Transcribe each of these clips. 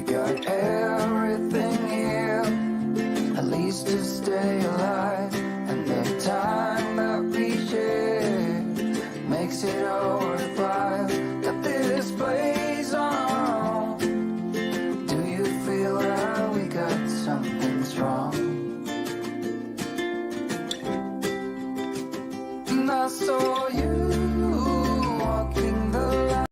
got everything here, at least to stay alive. And the time that we share makes it all worthwhile. Got this place on our own. Do you feel that we got something strong? And I saw you walking the line.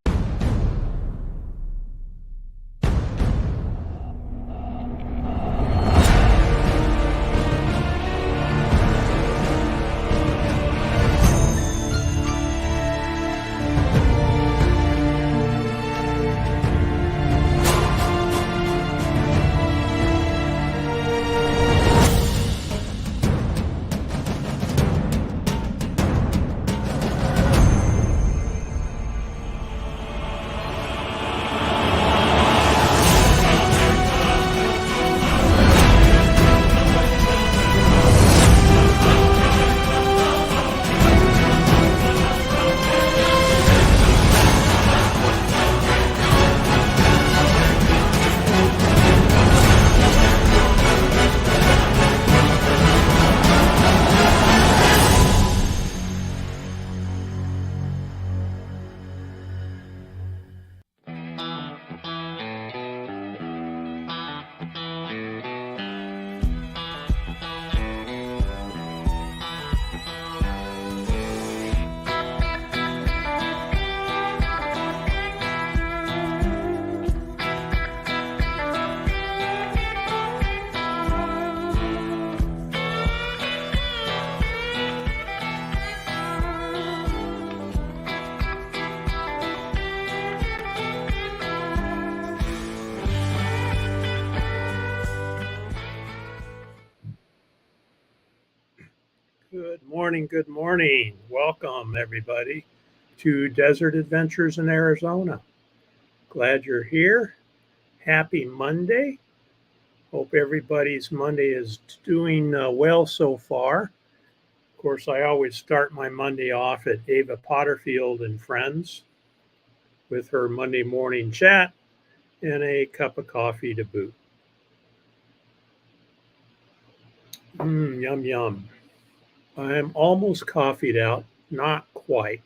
Good morning. Welcome, everybody, to Desert Adventures in Arizona. Glad you're here. Happy Monday. Hope everybody's Monday is doing well so far. Of course, I always start my Monday off at Ava Potterfield and Friends with her Monday morning chat and a cup of coffee to boot. Yum, yum. I'm almost coffeeed out, not quite.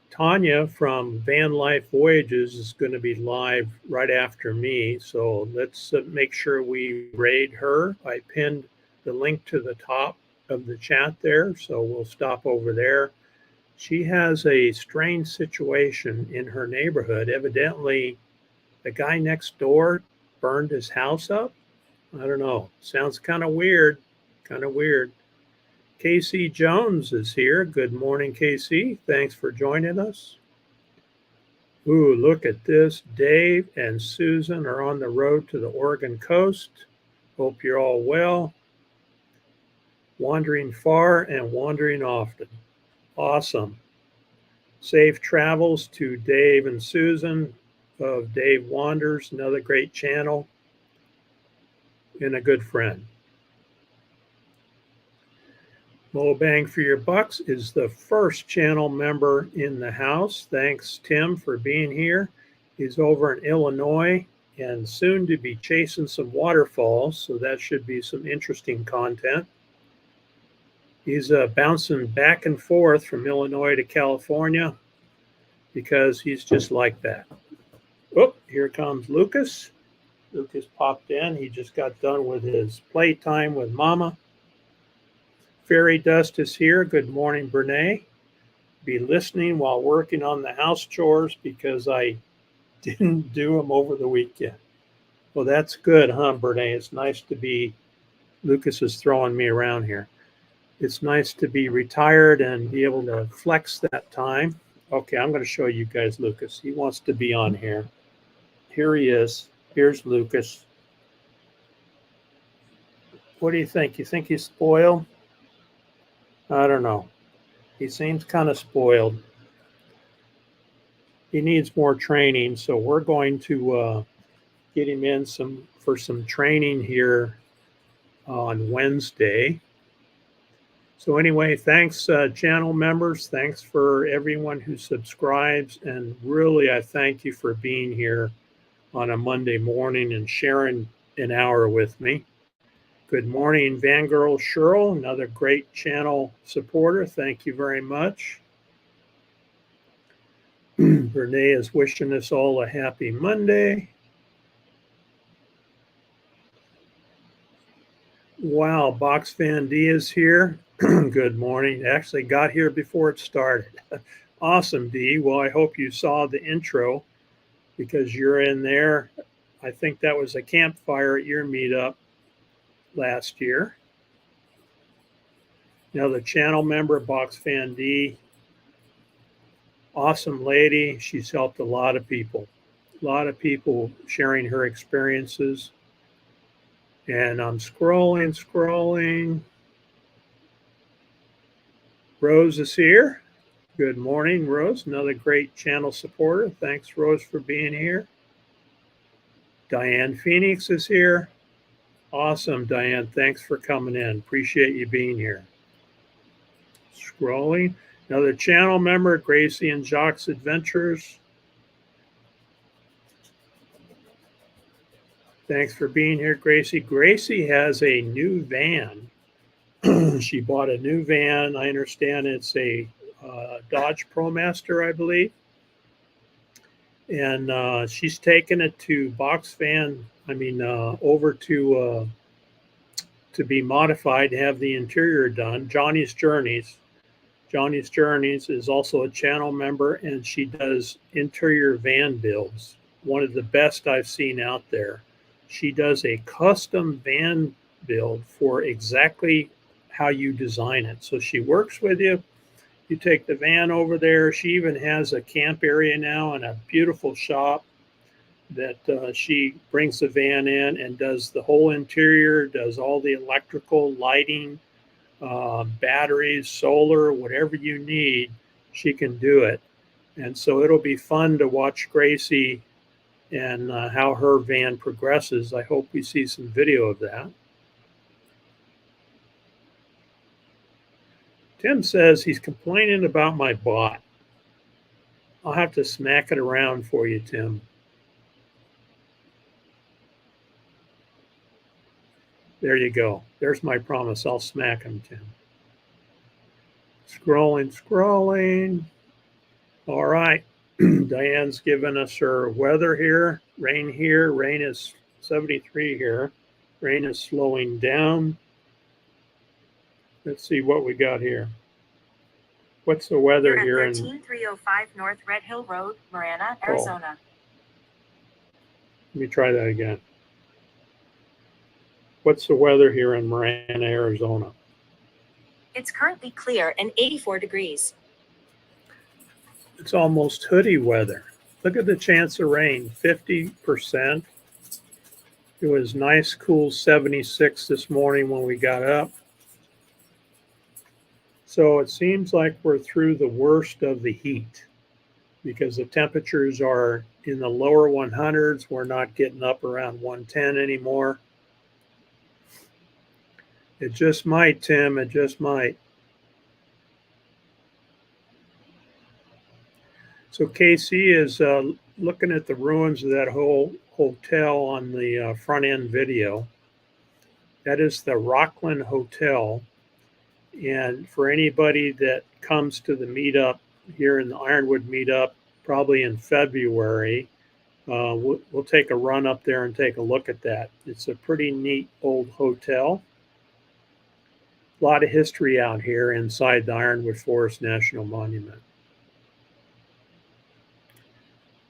Tanya from Van Life Voyages is going to be live right after me, so let's make sure we raid her. I pinned the link to the top of the chat there, so we'll stop over there. She has a strange situation in her neighborhood. Evidently, the guy next door burned his house up. I don't know. Sounds kind of weird. Casey Jones is here. Good morning, Casey. Thanks for joining us. Ooh, look at this. Dave and Susan are on the road to the Oregon coast. Hope you're all well. Wandering far and wandering often. Awesome. Safe travels to Dave and Susan of Dave Wanders, another great channel and a good friend. Mo Bang for Your Bucks is the first channel member in the house. Thanks, Tim, for being here. He's over in Illinois and soon to be chasing some waterfalls, so that should be some interesting content. He's bouncing back and forth from Illinois to California because he's just like that. Oh, here comes Lucas. Lucas popped in. He just got done with his playtime with Mama. Fairy Dust is here. Good morning, Brene. Be listening while working on the house chores because I didn't do them over the weekend. Well, that's good, huh, Brene? It's nice to be, Lucas is throwing me around here. It's nice to be retired and be able to flex that time. Okay, I'm going to show you guys Lucas. He wants to be on here. Here he is. Here's Lucas. What do you think? You think he's spoiled? I don't know. He seems kind of spoiled. He needs more training, so we're going to get him in for some training here on Wednesday. So anyway, thanks channel members. Thanks for everyone who subscribes. And really, I thank you for being here on a Monday morning and sharing an hour with me. Good morning, Vangirl Sherrill, another great channel supporter. Thank you very much. Renee is wishing us all a happy Monday. Wow, Box Van D is here. Good morning. Actually got here before it started. Awesome, D. Well, I hope you saw the intro because you're in there. I think that was a campfire at your meetup last year. The channel member, Box Fan D, awesome lady. She's helped a lot of people sharing her experiences. And I'm scrolling. Rose is here. Good morning, Rose. Another great channel supporter. Thanks, Rose, for being here. Diane Phoenix is here. Awesome, Diane. Thanks for coming in. Appreciate you being here. Scrolling. Another channel member, Gracie and Jacques Adventures. Thanks for being here, Gracie. Gracie has a new van. She bought a new van. I understand it's a Dodge ProMaster, I believe. And she's taken it to over to be modified to have the interior done. Johnny's Journeys is also a channel member, and she does interior van builds. One of the best I've seen out there. She does a custom van build for exactly how you design it. So she works with you. You take the van over there. She even has a camp area now and a beautiful shop that she brings the van in and does the whole interior, does all the electrical, lighting, batteries, solar, whatever you need, she can do it. And so it'll be fun to watch Gracie and how her van progresses. I hope we see some video of that. Tim says he's complaining about my bot. I'll have to smack it around for you, Tim. There you go. There's my promise. I'll smack him, Tim. Scrolling. All right. Diane's given us her weather here. Rain is 73 here. Rain is slowing down. Let's see what we got here. What's the weather here in 13305 North Red Hill Road, Marana, Arizona. Let me try that again. What's the weather here in Marana, Arizona? It's currently clear and 84 degrees. It's almost hoodie weather. Look at the chance of rain, 50%. It was nice, cool 76 this morning when we got up. So it seems like we're through the worst of the heat because the temperatures are in the lower 100s. We're not getting up around 110 anymore. It just might, Tim. It just might. So KC is looking at the ruins of that whole hotel on the front end video. That is the Rockland Hotel. And for anybody that comes to the meetup here in the Ironwood meetup, probably in February, we'll take a run up there and take a look at that. It's a pretty neat old hotel. A lot of history out here inside the Ironwood Forest National Monument.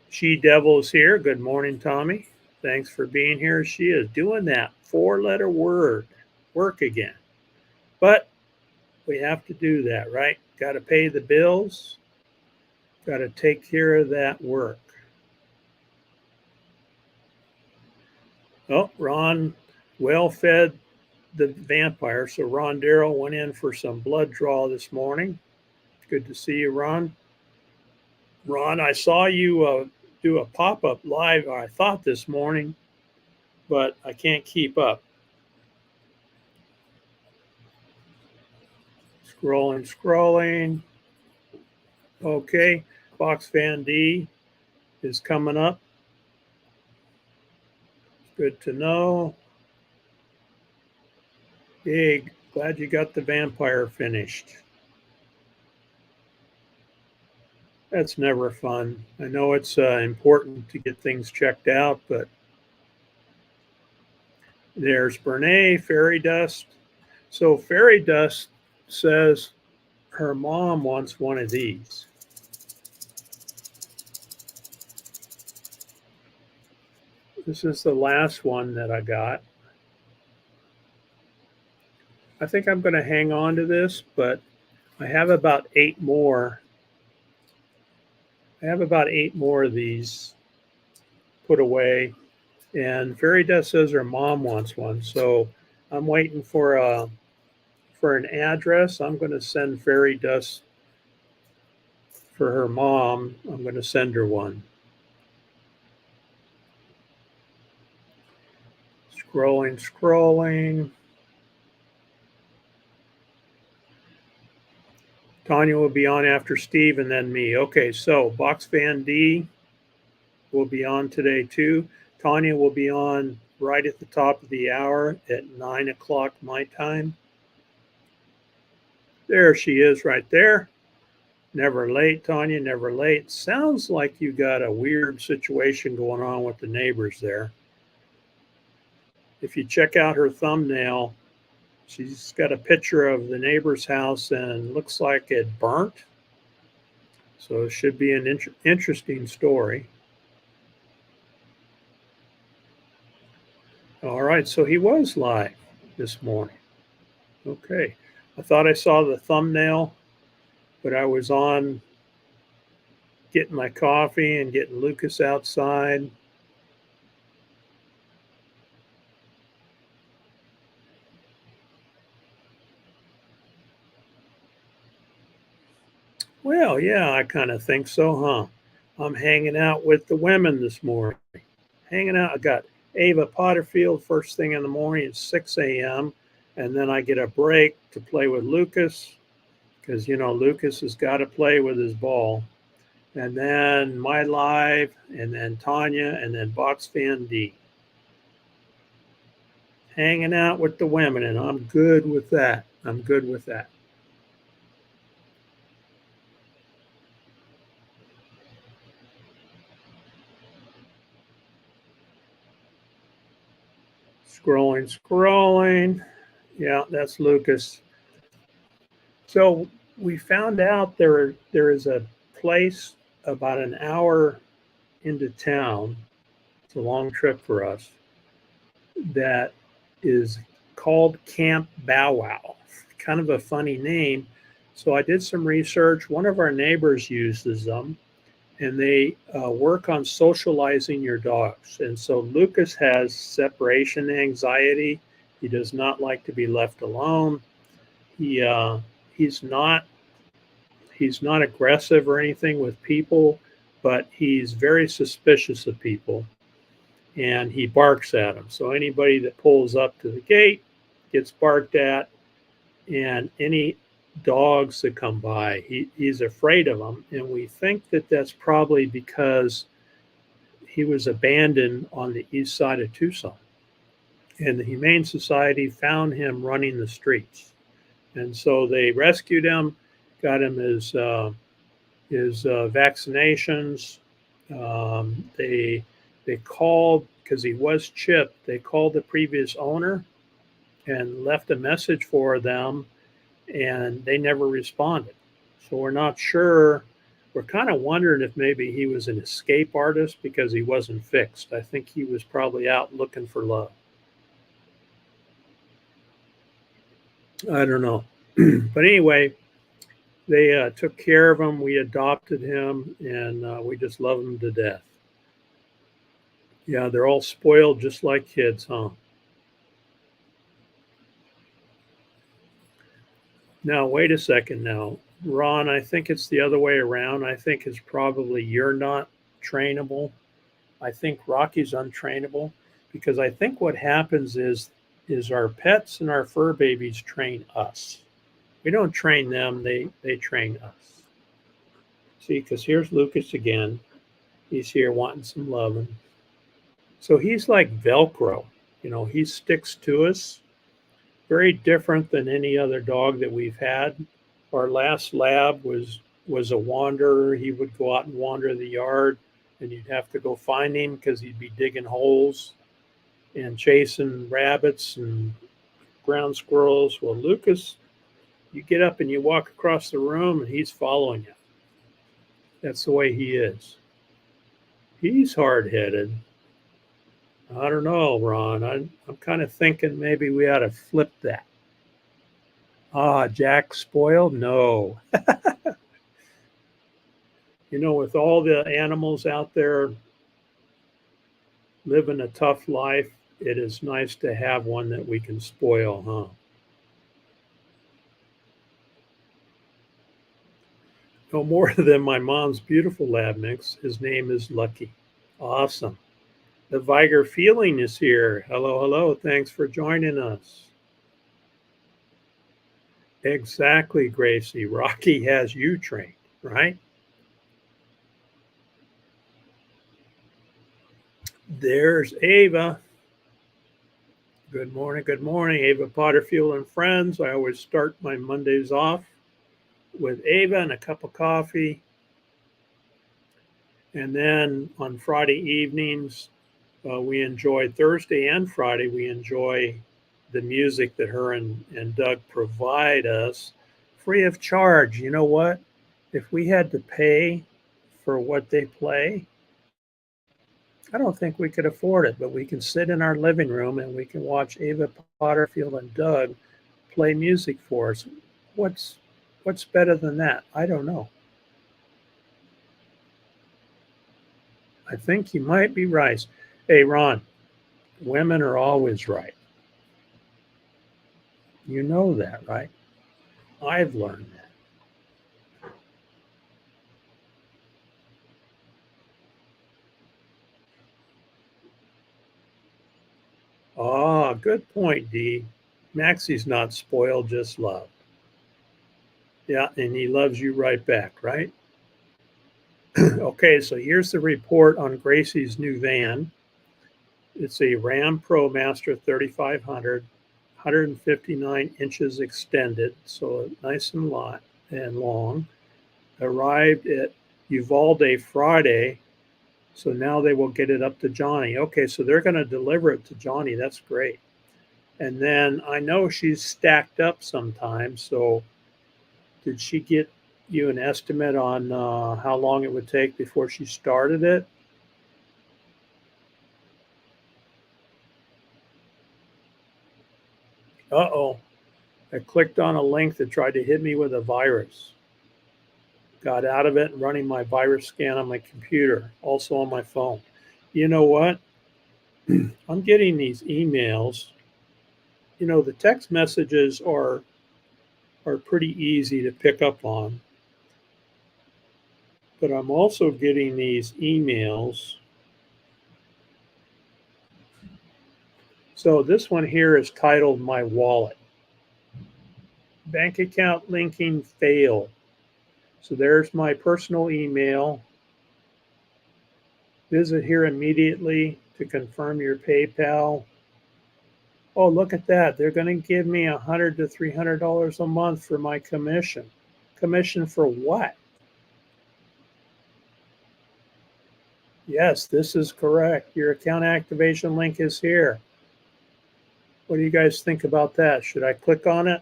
She Devil is here. Good morning, Tommy. Thanks for being here. She is doing that 4-letter word work again. But we have to do that, right? Got to pay the bills. Got to take care of that work. Oh, Ron well fed the vampire. So Ron Darrell went in for some blood draw this morning. Good to see you, Ron. Ron, I saw you do a pop-up live, I thought this morning, but I can't keep up. Scrolling. Okay, Box Van D is coming up. Good to know. Hey, glad you got the vampire finished. That's never fun. I know it's important to get things checked out, but there's Brene, Fairy Dust. So Fairy Dust says her mom wants one of these. This is the last one that I got. I think I'm going to hang on to this, but I have about 8 more. I have about 8 more of these put away. And Fairy Dust says her mom wants one. So I'm waiting for an address. I'm going to send Fairy Dust for her mom. I'm going to send her one. Scrolling. Tanya will be on after Steve and then me. Okay, so Box Fan D will be on today too. Tanya will be on right at the top of the hour at 9 o'clock my time. There she is right there. Never late, Tanya, never late. Sounds like you got a weird situation going on with the neighbors there. If you check out her thumbnail, she's got a picture of the neighbor's house and looks like it burnt. So it should be an interesting story. All right, so he was live this morning. Okay, I thought I saw the thumbnail, but I was on getting my coffee and getting Lucas outside. Well, yeah, I kind of think so, huh? I'm hanging out with the women this morning. Hanging out. I got Ava Potterfield first thing in the morning at 6 a.m. And then I get a break to play with Lucas because, Lucas has got to play with his ball. And then my live, and then Tanya, and then Box Fan D. Hanging out with the women, and I'm good with that. Scrolling. Yeah, that's Lucas. So we found out there is a place about an hour into town. It's a long trip for us. That is called Camp Bow Wow. Kind of a funny name. So I did some research. One of our neighbors uses them, and they work on socializing your dogs. And so Lucas has separation anxiety. He does not like to be left alone. He's not aggressive or anything with people, but he's very suspicious of people, and he barks at them. So anybody that pulls up to the gate gets barked at, and any dogs that come by, he's afraid of them. And we think that that's probably because he was abandoned on the east side of Tucson, and the Humane Society found him running the streets. And so they rescued him, got him his vaccinations. They called, because he was chipped, they called the previous owner and left a message for them, and they never responded. So we're not sure. We're kind of wondering if maybe he was an escape artist because he wasn't fixed. I think he was probably out looking for love. I don't know. But anyway, they took care of him. We adopted him, and we just love him to death. Yeah, they're all spoiled just like kids, huh? Now, wait a second now. Ron, I think it's the other way around. I think it's probably you're not trainable. I think Rocky's untrainable, because I think what happens is our pets and our fur babies train us. We don't train them, they train us. See, because here's Lucas again. He's here wanting some loving. So he's like Velcro, he sticks to us. Very different than any other dog that we've had. Our last lab was a wanderer. He would go out and wander the yard, and you'd have to go find him because he'd be digging holes and chasing rabbits and ground squirrels. Well, Lucas, you get up and you walk across the room, and he's following you. That's the way he is. He's hard-headed. I don't know, Ron. I'm kind of thinking maybe we ought to flip that. Ah, Jack spoiled? No. With all the animals out there living a tough life, it is nice to have one that we can spoil, huh? No more than my mom's beautiful lab mix. His name is Lucky. Awesome. The Viger feeling is here. Hello, hello. Thanks for joining us. Exactly, Gracie. Rocky has you trained, right? There's Ava. Good morning, Ava Potterfield and friends. I always start my Mondays off with Ava and a cup of coffee. And then on Friday evenings, Thursday and Friday, we enjoy the music that her and Doug provide us free of charge. You know what? If we had to pay for what they play, I don't think we could afford it, but we can sit in our living room and we can watch Ava Potterfield and Doug play music for us. What's better than that? I don't know. I think you might be right. Hey, Ron, women are always right. You know that, right? I've learned that. Ah, good point, Dee. Maxie's not spoiled, just loved. Yeah, and he loves you right back, right? Okay, so here's the report on Gracie's new van. It's a Ram ProMaster 3500, 159 inches extended, so nice and long. Arrived at Uvalde Friday, so now they will get it up to Johnny. Okay, so they're going to deliver it to Johnny. That's great. And then I know she's stacked up sometimes, so did she get you an estimate on how long it would take before she started it? Uh-oh. I clicked on a link that tried to hit me with a virus. Got out of it and running my virus scan on my computer, also on my phone. You know what? I'm getting these emails. The text messages are pretty easy to pick up on. But I'm also getting these emails. So this one here is titled My Wallet. Bank account linking failed. So there's my personal email. Visit here immediately to confirm your PayPal. Oh, look at that. They're going to give me $100 to $300 a month for my commission. Commission for what? Yes, this is correct. Your account activation link is here. What do you guys think about that? Should I click on it?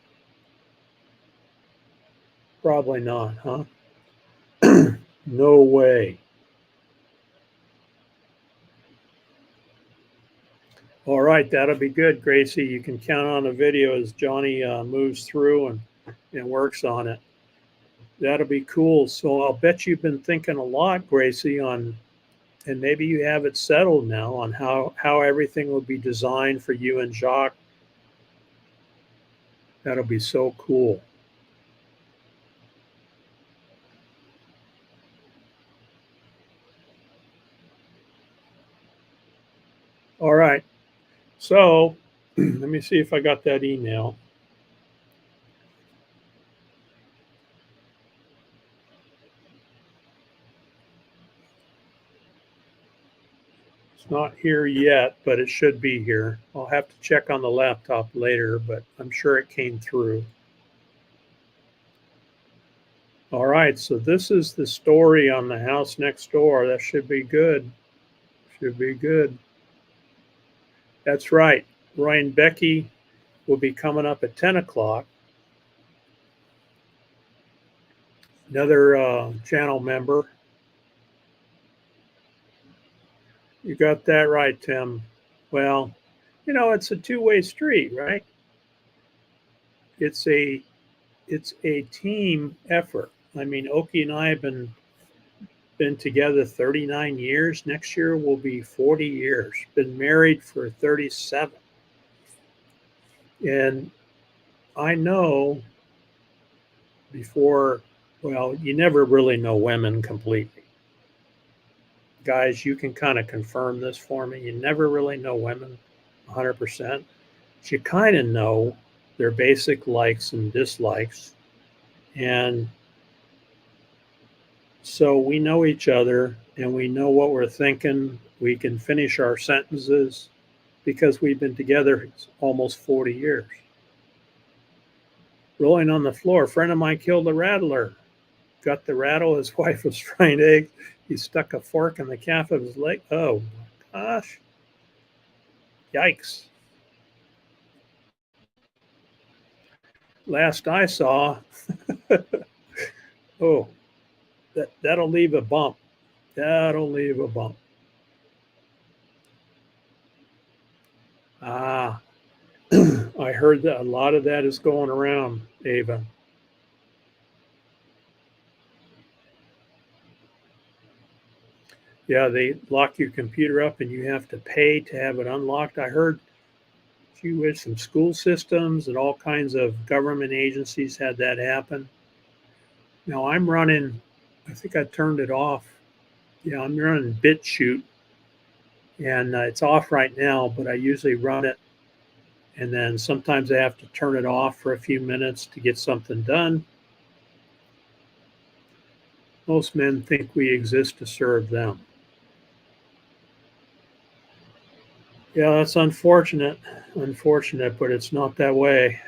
Probably not, huh? No way. All right, that'll be good, Gracie. You can count on a video as Johnny moves through and works on it. That'll be cool. So I'll bet you've been thinking a lot, Gracie, and maybe you have it settled now on how everything will be designed for you and Jacques. That'll be so cool. All right. So let me see if I got that email. It's not here yet, but it should be here. I'll have to check on the laptop later, but I'm sure it came through. All right, so this is the story on the house next door. That should be good. Should be good. That's right. Roy and Becky will be coming up at 10 o'clock. Another channel member. You got that right, Tim. Well, you know, it's a two-way street, right? It's a team effort. I mean, Oki and I have been together 39 years. Next year will be 40 years. Been married for 37. And I know before, well, you never really know women completely. Guys, you can kind of confirm this for me. You never really know women 100%. But you kind of know their basic likes and dislikes. And so we know each other and we know what we're thinking. We can finish our sentences because we've been together almost 40 years. Rolling on the floor, a friend of mine killed a rattler. Got the rattle, his wife was frying eggs. He stuck a fork in the calf of his leg. Oh my gosh. Yikes. Last I saw, oh, that'll leave a bump. That'll leave a bump. Ah, I heard that a lot of that is going around, Ava. Yeah, they lock your computer up and you have to pay to have it unlocked. I heard some school systems and all kinds of government agencies had that happen. Now I'm running, I think I turned it off. Yeah, I'm running BitChute and it's off right now, but I usually run it. And then sometimes I have to turn it off for a few minutes to get something done. Most men think we exist to serve them. Yeah, that's unfortunate, but it's not that way.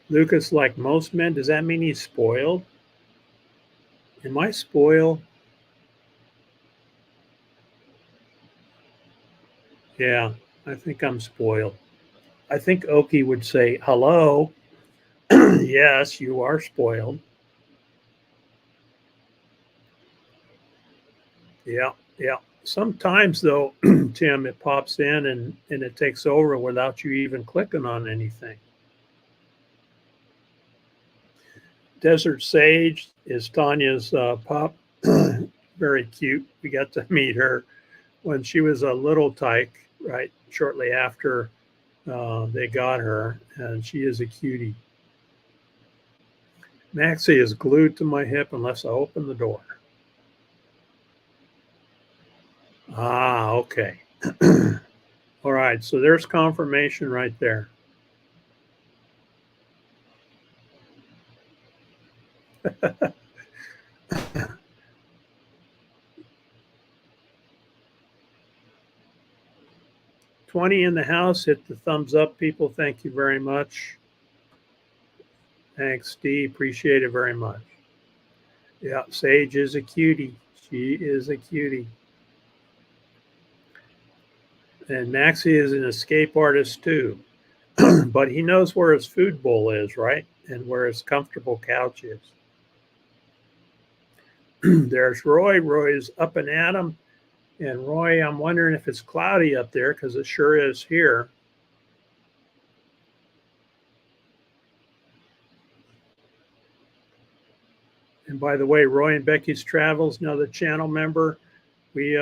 Lucas, like most men, does that mean he's spoiled? Am I spoiled? Yeah, I think I'm spoiled. I think Oki would say, hello. Yes, you are spoiled. Yeah. Sometimes, though, Tim, it pops in and it takes over without you even clicking on anything. Desert Sage is Tanya's pup. Very cute. We got to meet her when she was a little tyke, right, shortly after they got her, and she is a cutie. Maxie is glued to my hip unless I open the door. Ah, okay. All right, so there's confirmation right there. $20 in the house. Hit the thumbs up, people. Thank you very much. Thanks, Steve. Appreciate it very much. Yeah, Sage is a cutie. She is a cutie. And Maxie is an escape artist too. But he knows where his food bowl is, right? And where his comfortable couch is. There's Roy. Roy's up and at him. And Roy, I'm wondering if it's cloudy up there because it sure is here. And by the way, Roy and Becky's Travels, another channel member. We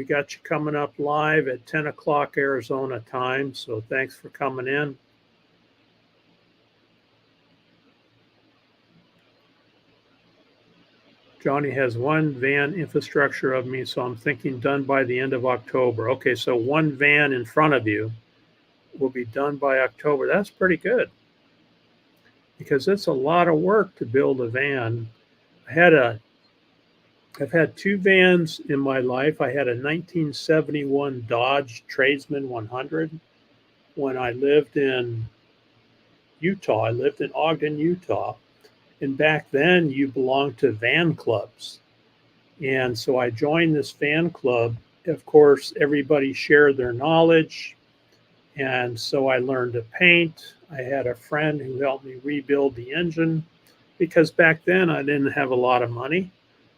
got you coming up live at 10 o'clock Arizona time. So thanks for coming in. Johnny has one van infrastructure of me, so I'm thinking done by the end of October. Okay, so one van in front of you will be done by October. That's pretty good because it's a lot of work to build a van. I had a I've had two vans in my life. I had a 1971 Dodge Tradesman 100 when I lived in Utah. I lived in Ogden, Utah. And back then, you belonged to van clubs. And so I joined this fan club. Of course, everybody shared their knowledge. And so I learned to paint. I had a friend who helped me rebuild the engine because back then I didn't have a lot of money.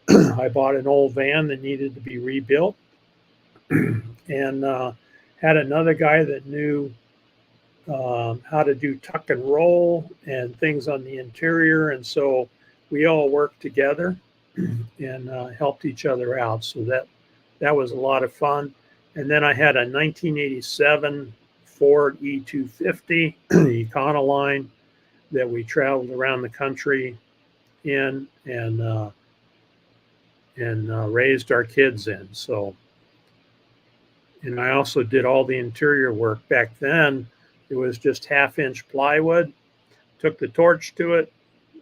I bought an old van that needed to be rebuilt and had another guy that knew how to do tuck and roll and things on the interior. And so we all worked together and helped each other out. So that was a lot of fun. And then I had a 1987 Ford E250 Econoline that we traveled around the country in and raised our kids in. So, and I also did all the interior work. Back then, it was just 1/2-inch plywood. Took the torch to it,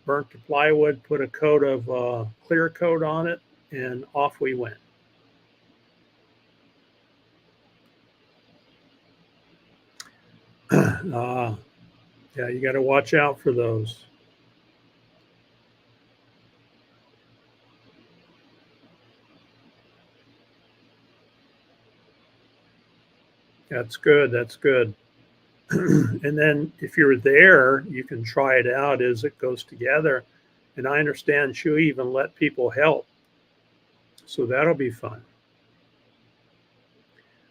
burnt the plywood, put a coat of clear coat on it, and off we went. Yeah, you got to watch out for those. That's good. That's good. And then if you're there, you can try it out as it goes together. And I understand she'll even let people help. So that'll be fun.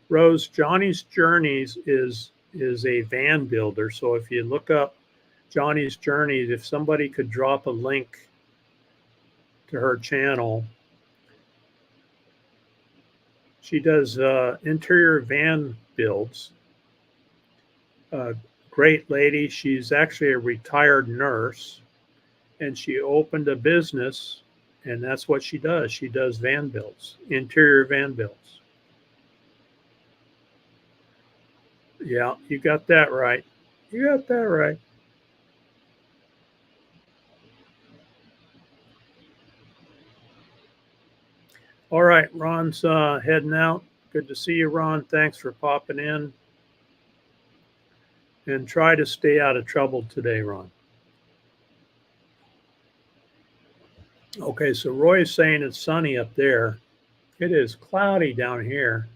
Rose, Johnny's Journeys is a van builder. So if you look up Johnny's Journeys, if somebody could drop a link to her channel, she does interior van builds. Great lady. She's actually a retired nurse, and she opened a business, and that's what she does. She does van builds, interior van builds. Yeah, you got that right. You got that right. All right, Ron's heading out. Good to see you, Ron. Thanks for popping in. And try to stay out of trouble today, Ron. Okay, so Roy is saying it's sunny up there. It is cloudy down here.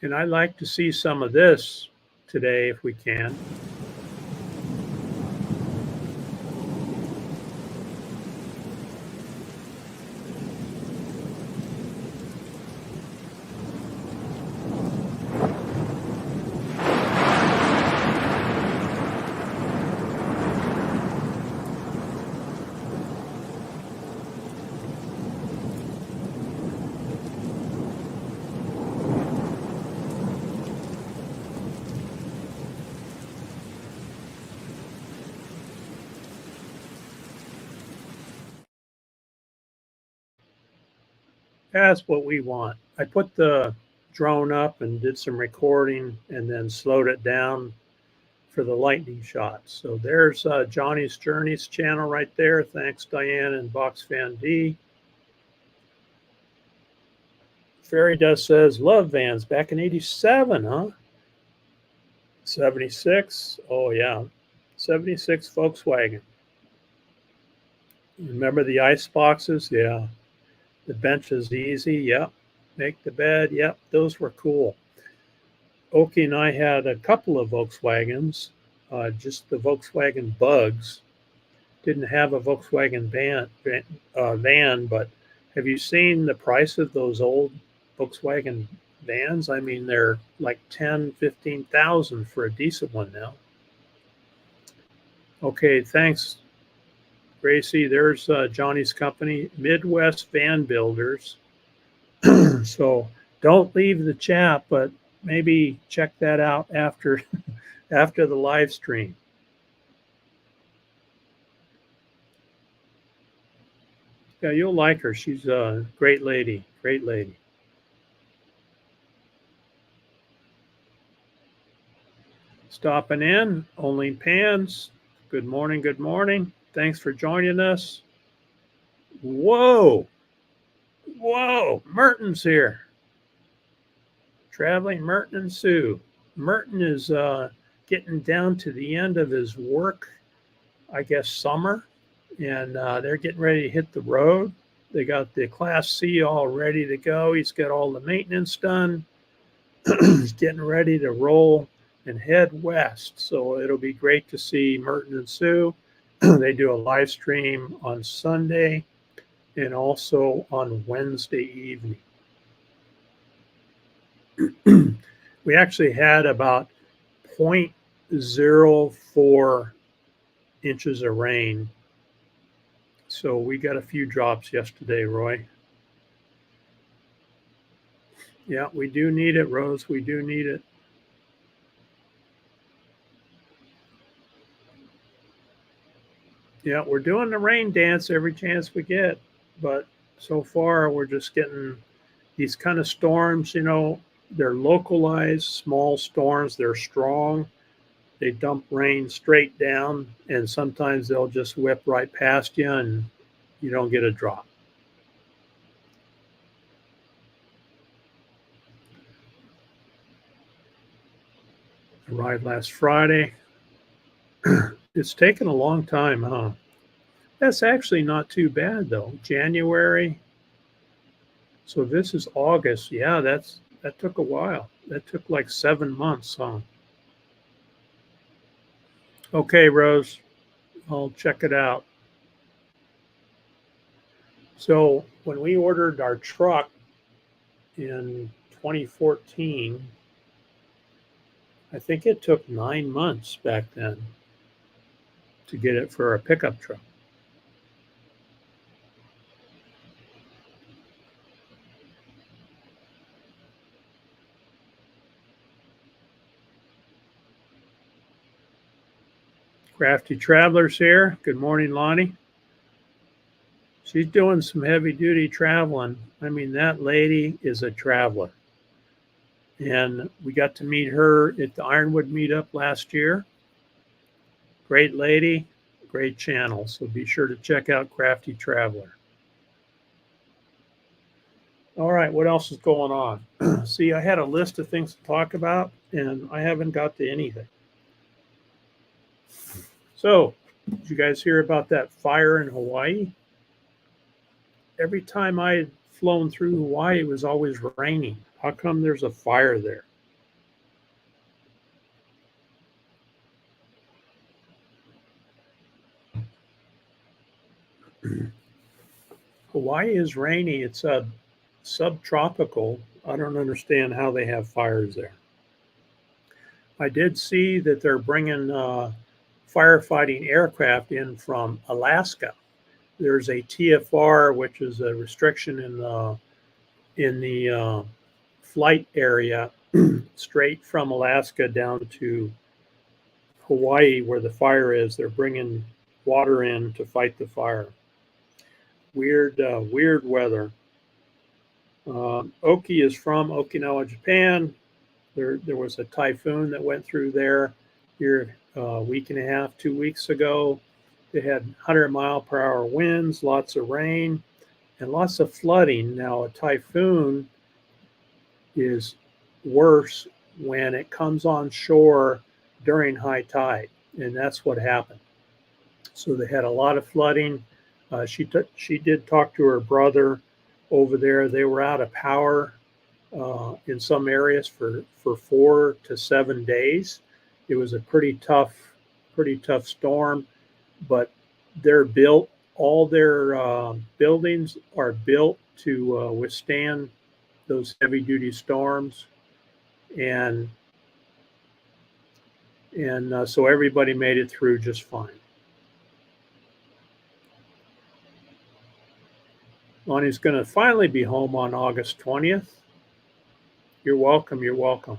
And I'd like to see some of this today if we can. That's what we want. I put the drone up and did some recording and then slowed it down for the lightning shots. So there's Johnny's Journeys channel right there. Thanks, Diane and Box Fan D. Fairy Dust says, love vans back in 87, huh? 76. Oh, yeah. 76 Volkswagen. Remember the ice boxes? Yeah. The bench is easy. Yep. Make the bed. Yep. Those were cool. Oki and I had a couple of Volkswagens, just the Volkswagen Bugs. Didn't have a Volkswagen van, but have you seen the price of those old Volkswagen vans? I mean, they're like 10, 15,000 for a decent one now. Okay, thanks, Gracie. There's Johnny's company, Midwest Van Builders. So don't leave the chat, but maybe check that out after after the live stream. Yeah, you'll like her. She's a great lady. Great lady. Stopping in, Only Pans. Good morning. Good morning. Thanks for joining us. Whoa. Merton's here. Traveling Merton and Sue. Merton is getting down to the end of his work, I guess, summer, and they're getting ready to hit the road. They got the Class C all ready to go. He's got all the maintenance done. He's getting ready to roll and head west. So it'll be great to see Merton and Sue. They do a live stream on Sunday and also on Wednesday evening. We actually had about 0.04 inches of rain. So we got a few drops yesterday, Roy. Yeah, we do need it, Rose. We do need it. Yeah, we're doing the rain dance every chance we get. But so far, we're just getting these kind of storms, they're localized, small storms. They're strong. They dump rain straight down, and sometimes they'll just whip right past you and you don't get a drop. Arrived last Friday. It's taken a long time, huh? That's actually not too bad, though. January. So this is August. Yeah, that took a while. That took like 7 months, huh? Okay, Rose, I'll check it out. So when we ordered our truck in 2014, I think it took 9 months back then to get it for a pickup truck. Crafty Travelers here. Good morning, Lonnie. She's doing some heavy duty traveling. I mean, that lady is a traveler. And we got to meet her at the Ironwood meetup last year. Great lady, great channel. So be sure to check out Crafty Traveler. All right, what else is going on? See, I had a list of things to talk about, and I haven't got to anything. So, did you guys hear about that fire in Hawaii? Every time I had flown through Hawaii, it was always raining. How come there's a fire there? Hawaii is rainy. It's a subtropical. I don't understand how they have fires there. I did see that they're bringing firefighting aircraft in from Alaska. There's a TFR, which is a restriction in the flight area straight from Alaska down to Hawaii, where the fire is. They're bringing water in to fight the fire. Weird weather. Oki is from Okinawa, Japan. There was a typhoon that went through there here a week and a half, 2 weeks ago. They had 100-mile-per-hour winds, lots of rain, and lots of flooding. Now, a typhoon is worse when it comes on shore during high tide, and that's what happened. So they had a lot of flooding. She did talk to her brother over there. They were out of power in some areas for 4 to 7 days. It was a pretty tough storm, but they're built. All their buildings are built to withstand those heavy duty storms, and so everybody made it through just fine. Lonnie's going to finally be home on August 20th. You're welcome. You're welcome.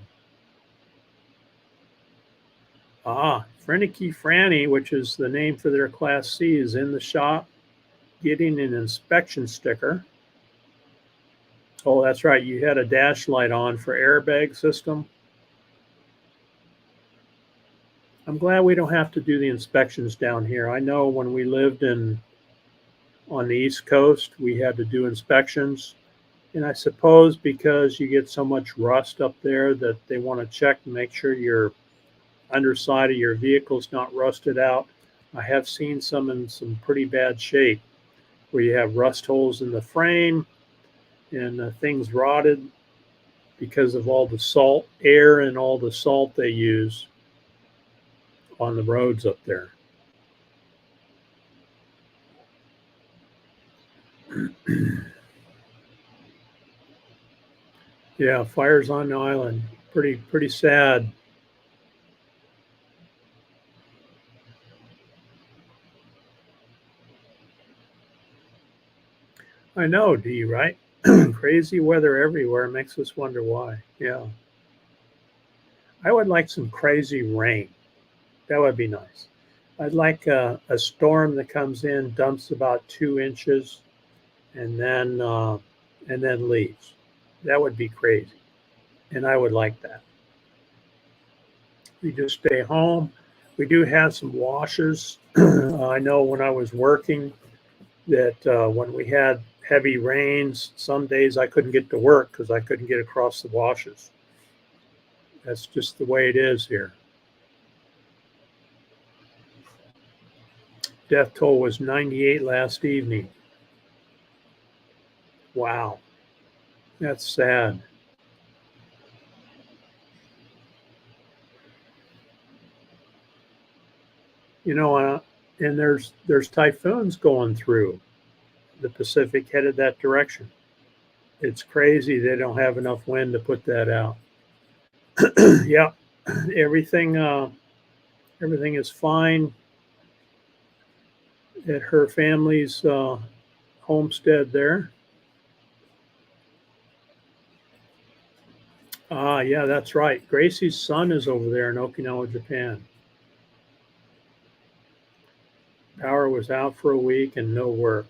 Frenicky Franny, which is the name for their Class C, is in the shop getting an inspection sticker. Oh, that's right. You had a dash light on for airbag system. I'm glad we don't have to do the inspections down here. I know when we lived in on the East Coast, we had to do inspections. And I suppose because you get so much rust up there that they want to check and make sure your underside of your vehicle's not rusted out. I have seen some in some pretty bad shape where you have rust holes in the frame and things rotted because of all the salt air and all the salt they use on the roads up there. Yeah, fires on the island. Pretty sad. I know, D, right? Crazy weather everywhere makes us wonder why. Yeah. I would like some crazy rain. That would be nice. I'd like a storm that comes in, dumps about 2 inches, and then leaves. That would be crazy, and I would like that. We just stay home. We do have some washers. I know when I was working that when we had heavy rains, some days I couldn't get to work because I couldn't get across the washes. That's just the way it is here. Death toll was 98 last evening. Wow, that's sad. You know, and there's typhoons going through the Pacific headed that direction. It's crazy they don't have enough wind to put that out. Yeah, everything is fine at her family's homestead there. Ah, yeah, that's right. Gracie's son is over there in Okinawa, Japan. Power was out for a week and no work.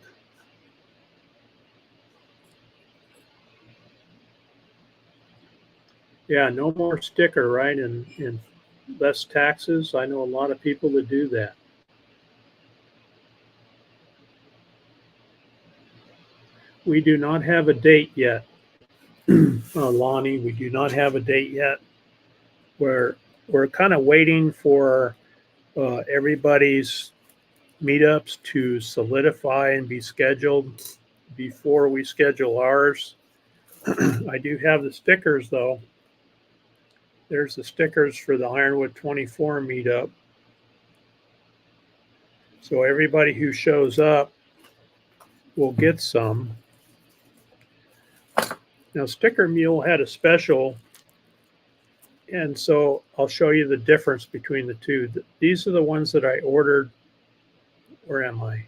Yeah, no more sticker, right? And less taxes. I know a lot of people that do that. We do not have a date yet, Lonnie. We do not have a date yet. We're kind of waiting for everybody's meetups to solidify and be scheduled before we schedule ours. I do have the stickers though. There's the stickers for the Ironwood 24 meetup. So everybody who shows up will get some. Now, Sticker Mule had a special, and so I'll show you the difference between the two. These are the ones that I ordered. Where am I?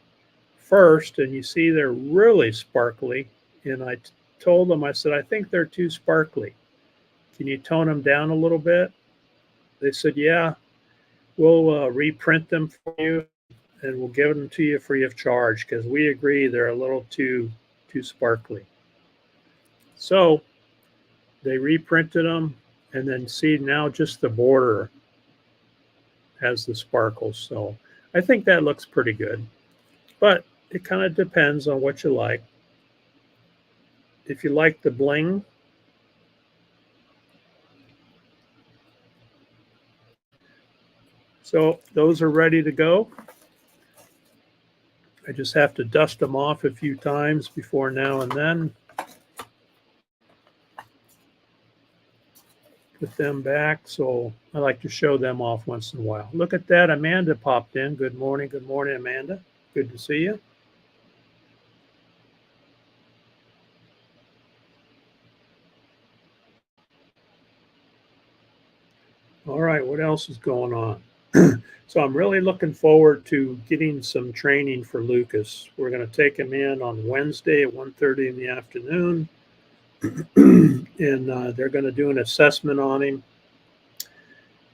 First, and you see they're really sparkly. And I told them, I said, I think they're too sparkly. Can you tone them down a little bit? They said, yeah, we'll reprint them for you and we'll give them to you free of charge because we agree they're a little too sparkly. So they reprinted them, and then see now just the border has the sparkles. So I think that looks pretty good, but it kind of depends on what you like. If you like the bling, so those are ready to go. I just have to dust them off a few times before now and then. Put them back, so I like to show them off once in a while. Look at that, Amanda popped in. Good morning, Amanda. Good to see you. All right, what else is going on? So I'm really looking forward to getting some training for Lucas. We're going to take him in on Wednesday at 1:30 in the afternoon, and they're going to do an assessment on him.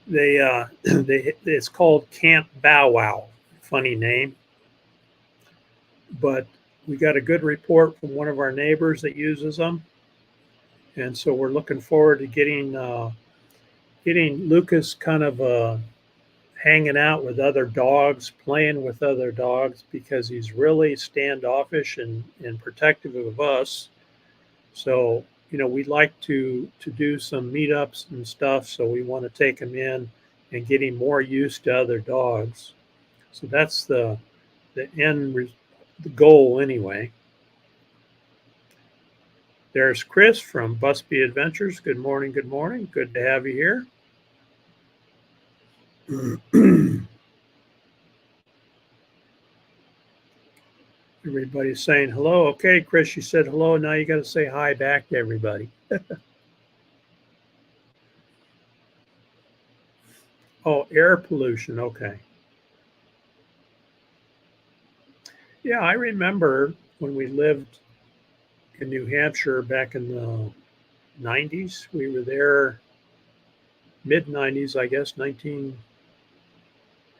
It's called Camp Bow Wow. Funny name, but we got a good report from one of our neighbors that uses them, and so we're looking forward to getting Lucas kind of hanging out with other dogs, playing with other dogs, because he's really standoffish and protective of us. So, we'd like to do some meetups and stuff. So we want to take him in and get him more used to other dogs. So that's the the goal anyway. There's Chris from Busby Adventures. Good morning. Good morning. Good to have you here. Everybody's saying hello. Okay, Chris, you said hello. Now you got to say hi back to everybody. Oh, air pollution. Okay. Yeah, I remember when we lived in New Hampshire back in the 90s. We were there mid 90s, I guess, 19.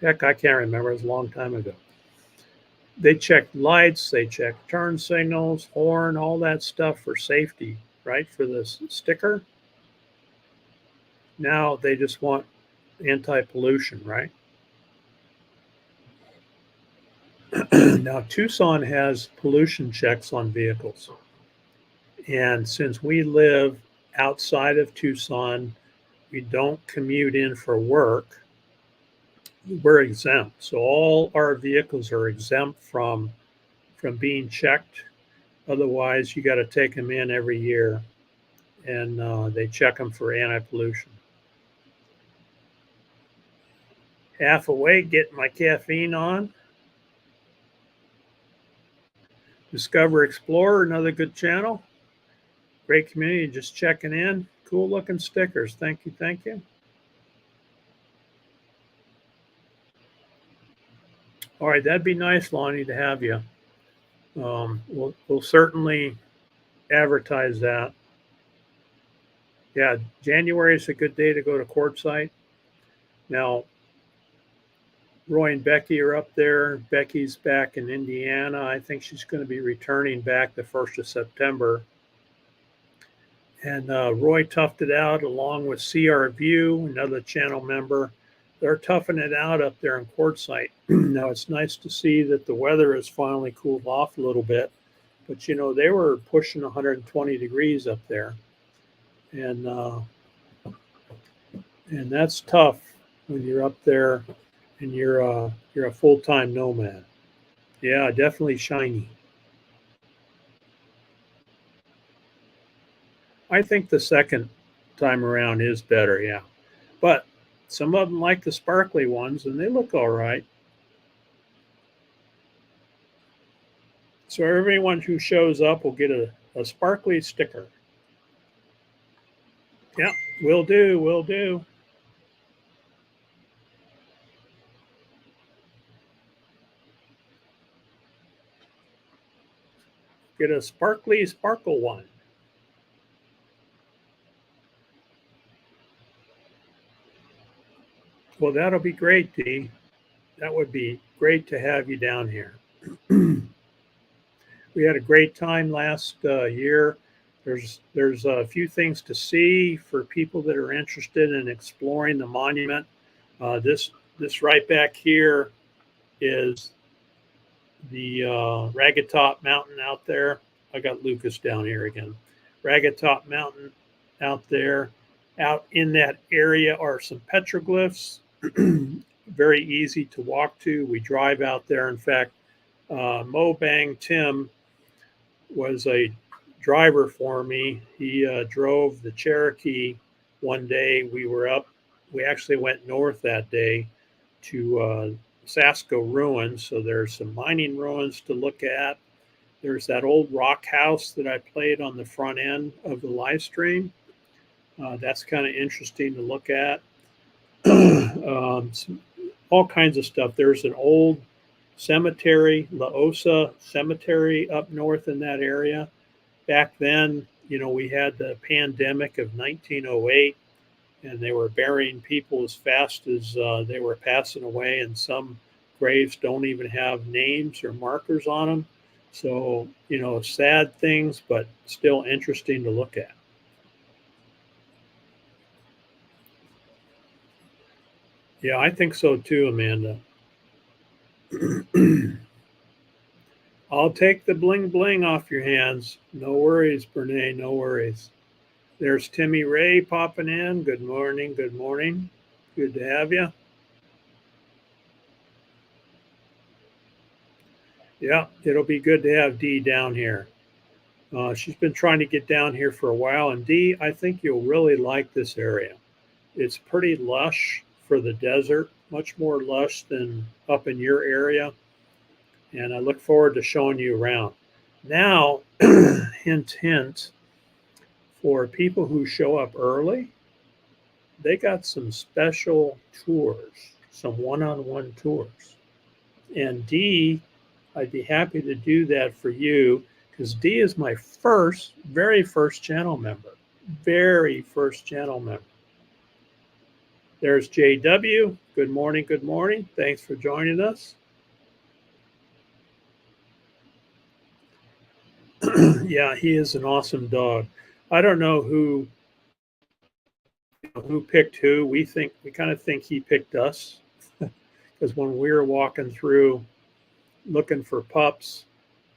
Heck, I can't remember. It was a long time ago. They checked lights, they checked turn signals, horn, all that stuff for safety, right? For the sticker. Now they just want anti-pollution, right? Now Tucson has pollution checks on vehicles. And since we live outside of Tucson, we don't commute in for work, we're exempt. So all our vehicles are exempt from being checked. Otherwise, you got to take them in every year, and they check them for anti-pollution. Half awake, getting my caffeine on. Discover Explorer, another good channel. Great community, just checking in. Cool looking stickers. Thank you, thank you. All right, that'd be nice, Lonnie, to have you. We'll certainly advertise that. Yeah, January is a good day to go to Quartzsite. Now, Roy and Becky are up there. Becky's back in Indiana. I think she's going to be returning back the 1st of September. And Roy toughed it out along with CR View, another channel member. They're toughing it out up there in Quartzsite. Now, it's nice to see that the weather has finally cooled off a little bit. But, they were pushing 120 degrees up there. And that's tough when you're up there and you're a full-time nomad. Yeah, definitely shiny. I think the second time around is better, yeah. But some of them like the sparkly ones, and they look all right. So everyone who shows up will get a sparkly sticker. Yeah, will do, will do. Get a sparkly sparkle one. Well, that'll be great, Dee. That would be great to have you down here. We had a great time last year. There's a few things to see for people that are interested in exploring the monument. This right back here is the Ragged Top Mountain out there. I got Lucas down here again. Ragged Top Mountain out there. Out in that area are some petroglyphs. Very easy to walk to. We drive out there. In fact, Mo Bang Tim was a driver for me. He drove the Cherokee one day. We actually went north that day to Sasko ruins. So there's some mining ruins to look at. There's that old rock house that I played on the front end of the live stream. That's kind of interesting to look at. All kinds of stuff. There's an old cemetery, La Osa Cemetery up north in that area. Back then, we had the pandemic of 1908, and they were burying people as fast as they were passing away, and some graves don't even have names or markers on them. So, sad things, but still interesting to look at. Yeah, I think so too, Amanda. I'll take the bling bling off your hands. No worries, Brene, no worries. There's Timmy Ray popping in. Good morning, good morning. Good to have you. Yeah, it'll be good to have Dee down here. She's been trying to get down here for a while. And Dee, I think you'll really like this area. It's pretty lush for the desert, much more lush than up in your area. And I look forward to showing you around. Now, hint, hint, for people who show up early, they got some special tours, some one-on-one tours. And Dee, I'd be happy to do that for you because Dee is my very first channel member. Very first channel member. There's JW. Good morning, good morning. Thanks for joining us. Yeah, he is an awesome dog. I don't know who picked who. We kind of think he picked us because when we were walking through looking for pups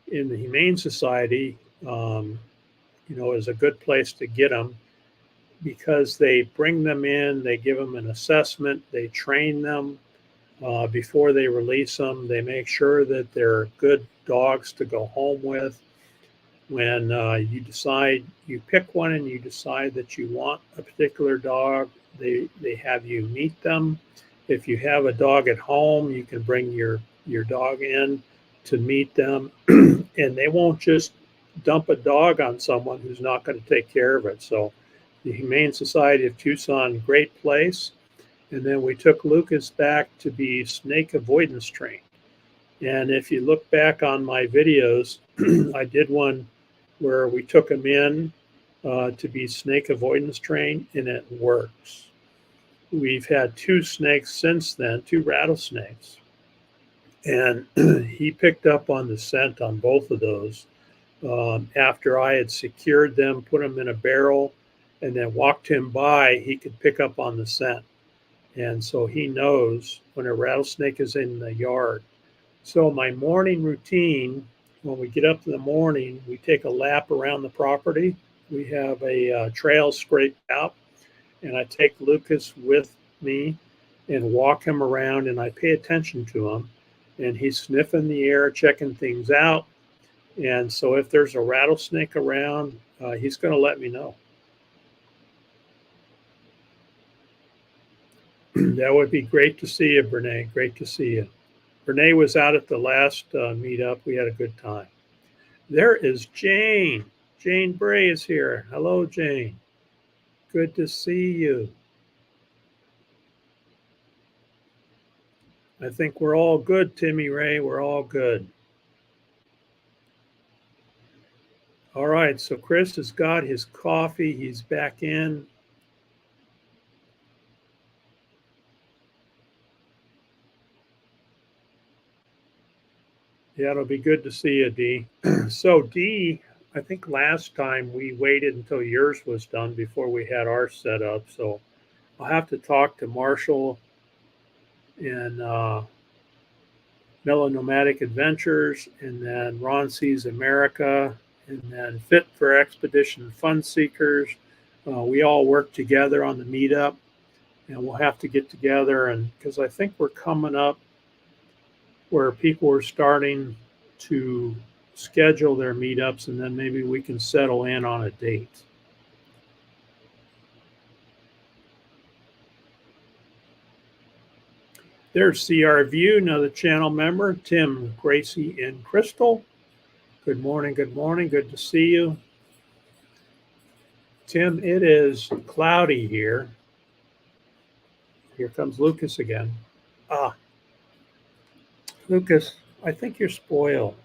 in the Humane Society, is a good place to get them because they bring them in, they give them an assessment, they train them before they release them. They make sure that they're good dogs to go home with. When you pick one and you decide that you want a particular dog, they have you meet them. If you have a dog at home, you can bring your dog in to meet them, and they won't just dump a dog on someone who's not going to take care of it. So the Humane Society of Tucson, great place. And then we took Lucas back to be snake avoidance trained. And if you look back on my videos, I did one where we took him in to be snake avoidance trained, and it works. We've had 2 snakes since then, 2 rattlesnakes. And he picked up on the scent on both of those after I had secured them, put them in a barrel, and then walked him by. He could pick up on the scent. And so he knows when a rattlesnake is in the yard. So my morning routine, when we get up in the morning, we take a lap around the property. We have a trail scraped out, and I take Lucas with me and walk him around, and I pay attention to him. And he's sniffing the air, checking things out. And so if there's a rattlesnake around, he's going to let me know. That would be great to see you, Brene. Great to see you. Brene was out at the last meetup. We had a good time. There is Jane. Jane Bray is here. Hello, Jane. Good to see you. I think we're all good, Timmy Ray. We're all good. All right, so Chris has got his coffee. He's back in. Yeah, it'll be good to see you, Dee. So, Dee, I think last time we waited until yours was done before we had ours set up. So I'll have to talk to Marshall and Mellow Nomadic Adventures, and then Ron Sees America, and then Fit for Expedition Fun Seekers. We all work together on the meetup, and we'll have to get together, and because I think we're coming up where people are starting to schedule their meetups, and then maybe we can settle in on a date. There's CR View, another channel member, Tim, Gracie, and Crystal. Good morning, good morning. Good to see you. Tim, it is cloudy here. Here comes Lucas again. Lucas, I think you're spoiled.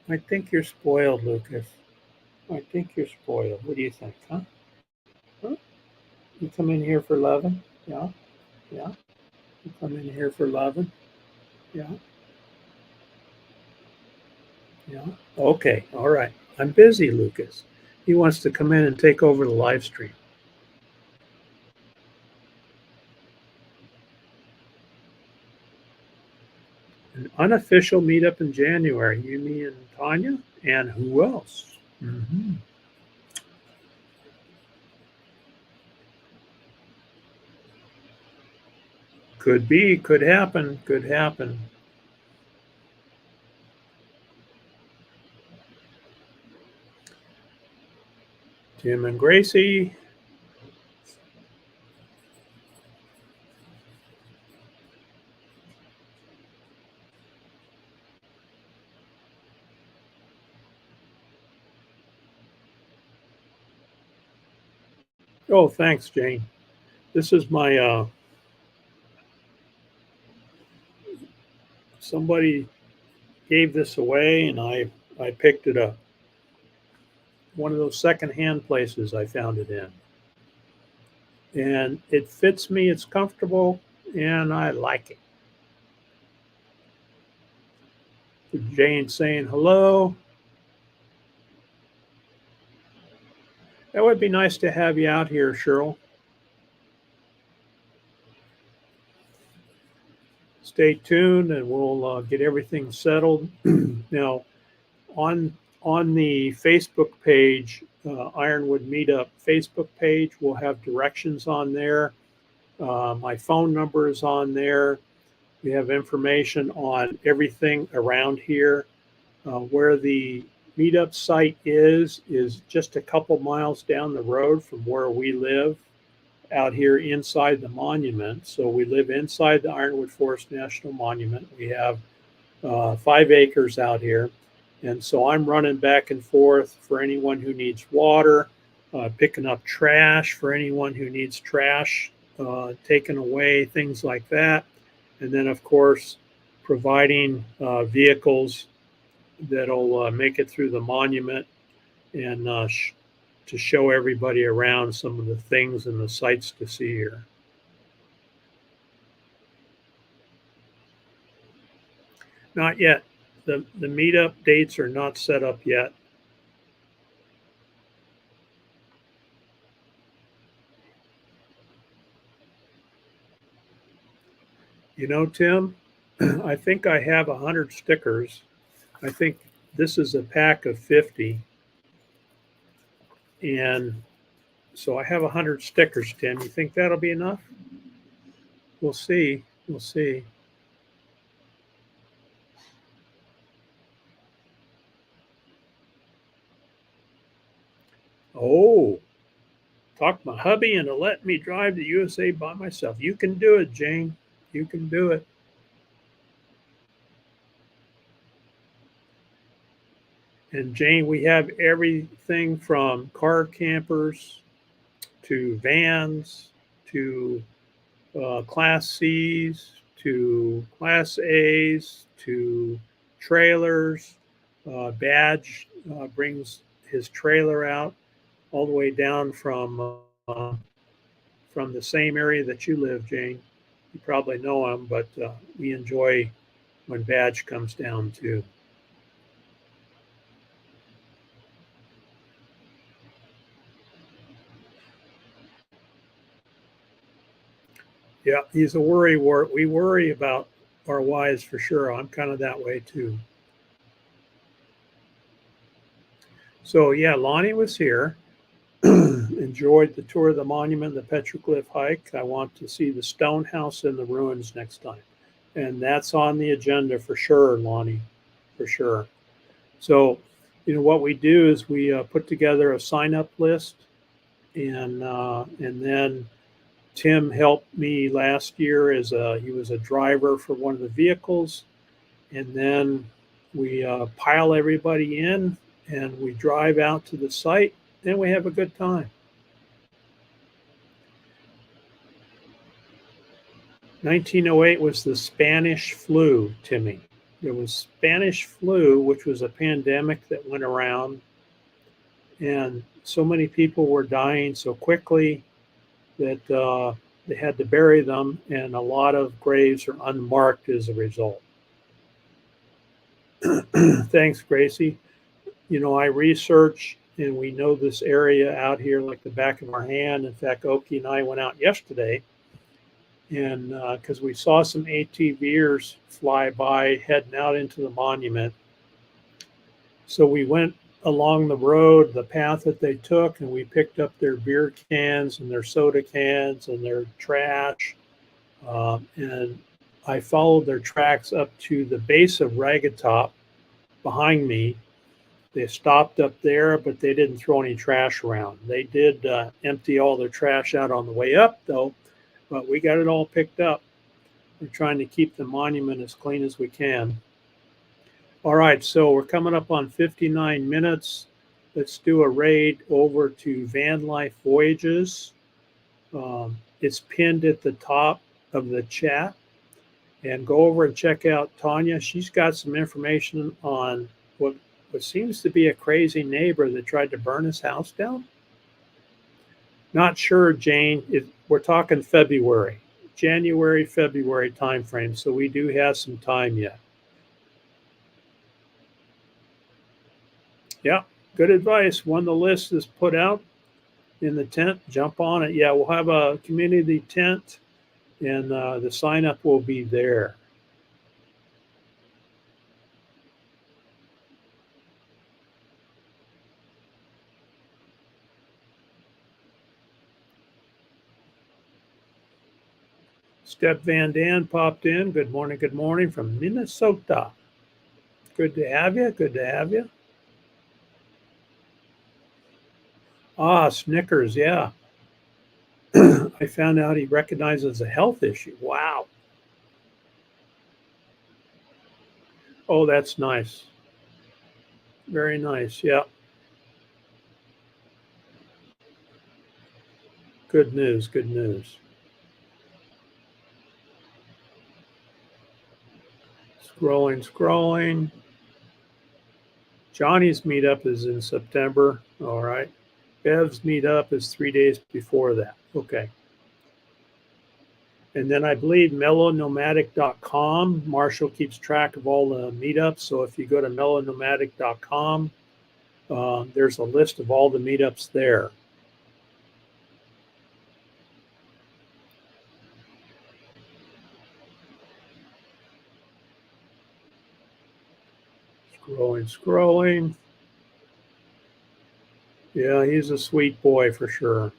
I think you're spoiled, Lucas. I think you're spoiled. What do you think, huh? You come in here for loving? Yeah? Yeah? You come in here for loving? Yeah? Yeah? Okay, all right. I'm busy, Lucas. He wants to come in and take over the live stream. Unofficial meetup in January. You, me, and Tanya, and who else? Mm-hmm. Could be, could happen, could happen. Tim and Gracie. Oh, thanks, Jane. This is my, somebody gave this away and I picked it up. One of those secondhand places I found it in. And it fits me, it's comfortable, and I like it. Jane saying hello. That would be nice to have you out here, Cheryl. Stay tuned and we'll get everything settled. Now, on the Facebook page, Ironwood Meetup Facebook page, we'll have directions on there. My phone number is on there. We have information on everything around here. Where the meetup site is just a couple miles down the road from where we live out here inside the monument. So we live inside the Ironwood Forest National Monument. We have 5 acres out here. And so I'm running back and forth for anyone who needs water, picking up trash for anyone who needs trash taken away, things like that. And then, of course, providing vehicles that'll make it through the monument and to show everybody around some of the things and the sights to see here. Not yet. The meetup dates are not set up yet. You know, Tim, I think I have 100 stickers. I think this is a pack of 50. And so I have 100 stickers, Tim. You think that'll be enough? We'll see. We'll see. Oh, talk my hubby into letting me drive the USA by myself. You can do it, Jane. You can do it. And Jane, we have everything from car campers to vans to Class C's to Class A's to trailers. Badge brings his trailer out all the way down from the same area that you live, Jane. You probably know him, but we enjoy when Badge comes down too. Yeah, he's a worry wart. We worry about our wives for sure. I'm kind of that way too. So yeah, Lonnie was here. Enjoyed the tour of the monument, the petroglyph hike. I want to see the stone house in the ruins next time. And that's on the agenda for sure, Lonnie, for sure. So, you know, what we do is we put together a sign up list and then Tim helped me last year as he was a driver for one of the vehicles. And then we pile everybody in and we drive out to the site and we have a good time. 1908 was the Spanish flu, Timmy. There was Spanish flu, which was a pandemic that went around, and so many people were dying so quickly that they had to bury them, and a lot of graves are unmarked as a result. Thanks, Gracie. You know, I research and we know this area out here like the back of our hand. In fact, Oki and I went out yesterday and because we saw some ATVers fly by heading out into the monument. So we went along the road, the path that they took, and we picked up their beer cans and their soda cans and their trash. And I followed their tracks up to the base of Ragged Top behind me. They stopped up there, but they didn't throw any trash around. They did empty all their trash out on the way up, though, but we got it all picked up. We're trying to keep the monument as clean as we can. All right, so we're coming up on 59 minutes. Let's do a raid over to Van Life Voyages. It's pinned at the top of the chat. And go over and check out Tanya. She's got some information on what seems to be a crazy neighbor that tried to burn his house down. Not sure, Jane. We're talking February, January, February timeframe, so we do have some time yet. Yeah, good advice. When the list is put out in the tent, jump on it. Yeah, we'll have a community tent, and the sign up will be there. Step Van Dan popped in. Good morning from Minnesota. Good to have you. Good to have you. Ah, Snickers, yeah. I found out he recognizes a health issue. Wow. Oh, that's nice. Very nice. Yeah. Good news. Good news. Scrolling. Johnny's meetup is in September. All right. Bev's meetup is 3 days before that. Okay. And then I believe mellownomadic.com. Marshall keeps track of all the meetups. So if you go to mellownomadic.com, there's a list of all the meetups there. Scrolling. Yeah, he's a sweet boy for sure.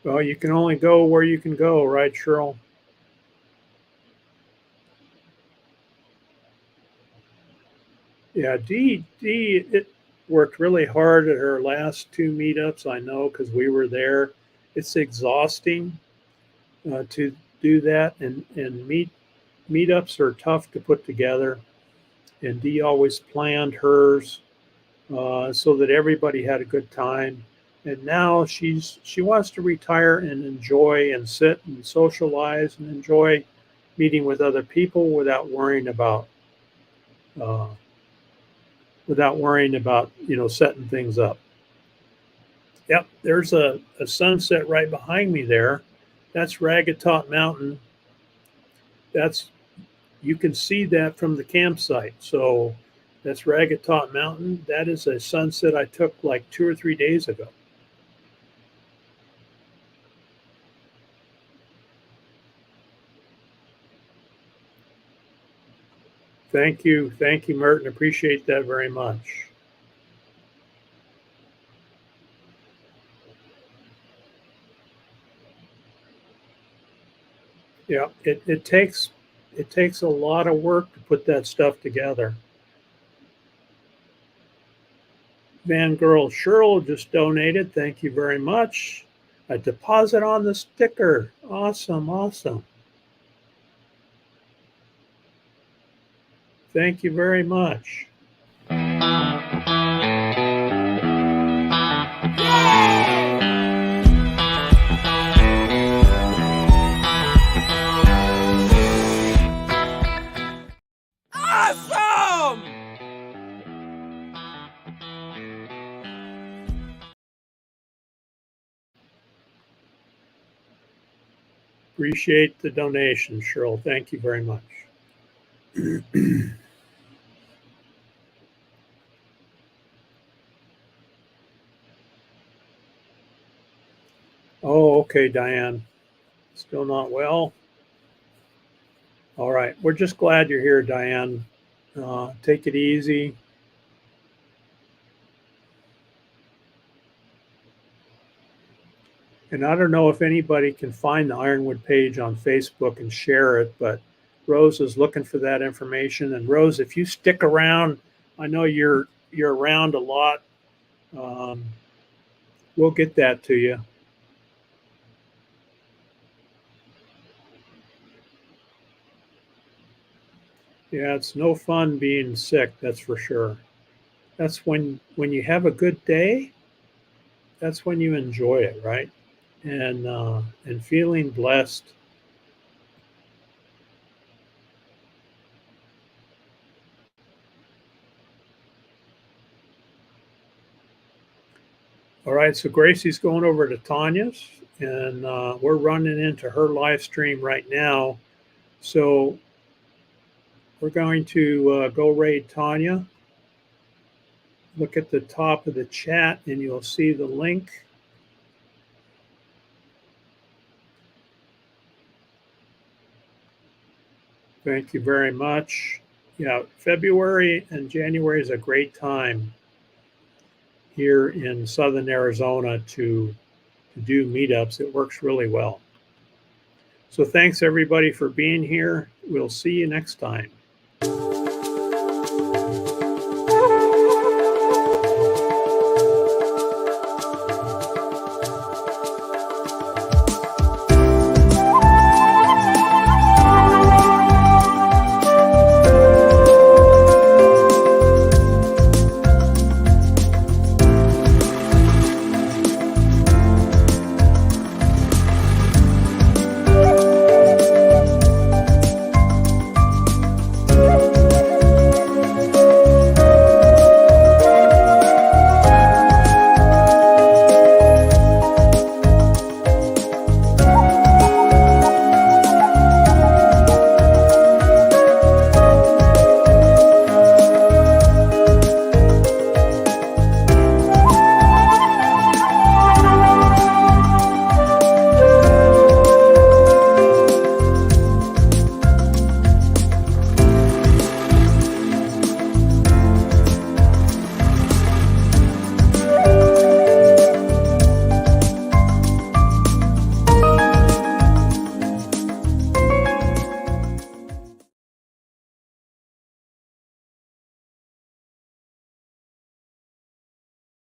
Well, you can only go where you can go, right, Cheryl? Yeah, Dee it worked really hard at her last two meetups. I know because we were there. It's exhausting to do that, and meetups are tough to put together. And Dee always planned hers so that everybody had a good time. And now she wants to retire and enjoy and sit and socialize and enjoy meeting with other people without worrying about setting things up. Yep, there's a sunset right behind me there. That's Ragged Top Mountain. You can see that from the campsite. So that's Ragged Top Mountain. That is a sunset I took like 2 or 3 days ago. Thank you, Merton. Appreciate that very much. Yeah, it takes a lot of work to put that stuff together. Van Girl Cheryl just donated. Thank you very much. A deposit on the sticker. Awesome. Thank you very much. Awesome! Appreciate the donation, Cheryl. Thank you very much. Okay, Diane. Still not well? All right. We're just glad you're here, Diane. Take it easy. And I don't know if anybody can find the Ironwood page on Facebook and share it, but Rose is looking for that information. And Rose, if you stick around, I know you're around a lot. We'll get that to you. Yeah, it's no fun being sick, that's for sure. That's when you have a good day, that's when you enjoy it, right? And feeling blessed. All right, so Gracie's going over to Tanya's, and we're running into her live stream right now. So we're going to go raid Tanya. Look at the top of the chat, and you'll see the link. Thank you very much. Yeah, February and January is a great time here in Southern Arizona to do meetups. It works really well. So thanks everybody for being here. We'll see you next time.